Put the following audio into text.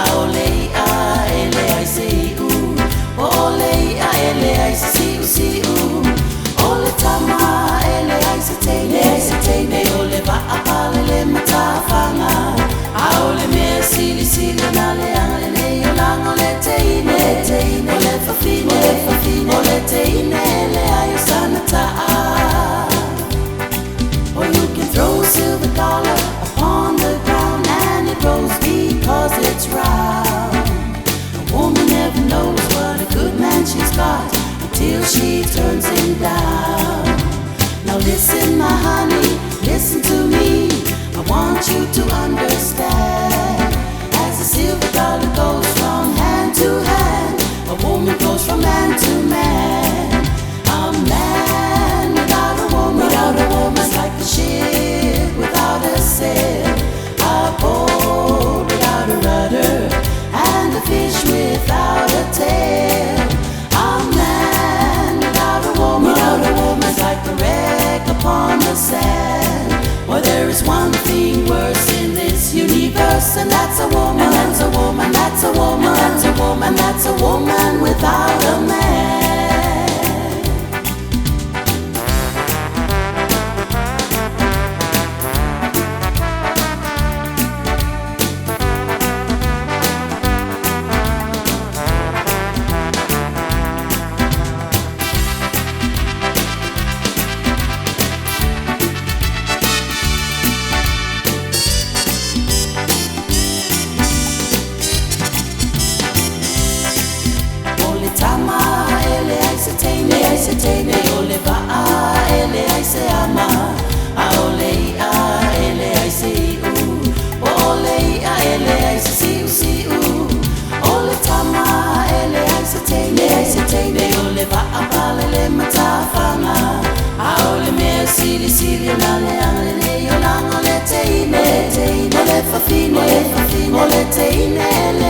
Aole a ele ai se u. Ole a ele ai se u. Ole tama ele ai se teine. Ole va a pale le matafanga. Aole me sili na le angale ne yolang ole teine. Ole fafine. Ole teine le ai sanata. Or you can throw a silver dollar upon the ground and it rolls because it's round. A woman never knows what a good man she's got until she turns him down. Now listen, my honey, listen to me. I want you to understand. As the silver dollar goes from hand to hand, a woman goes from man to man. A man without a woman is like a ship without a sail, a boat without a rudder, and a fish without a tail. A man without a woman is like a wreck upon the sand. Well, there is one thing worse in this universe, and that's a woman. And that's a woman. That's a woman. That's a woman. That's a woman without a man. Ole va a ele ai se ama. Aole a ele ai se u. Ole a ele ai se si u. Ole tama ele ai se teine. Ole va a pale le matafanga. Aole me sili na le angale ne yolang ole teine. Ole fafine. Ole teine le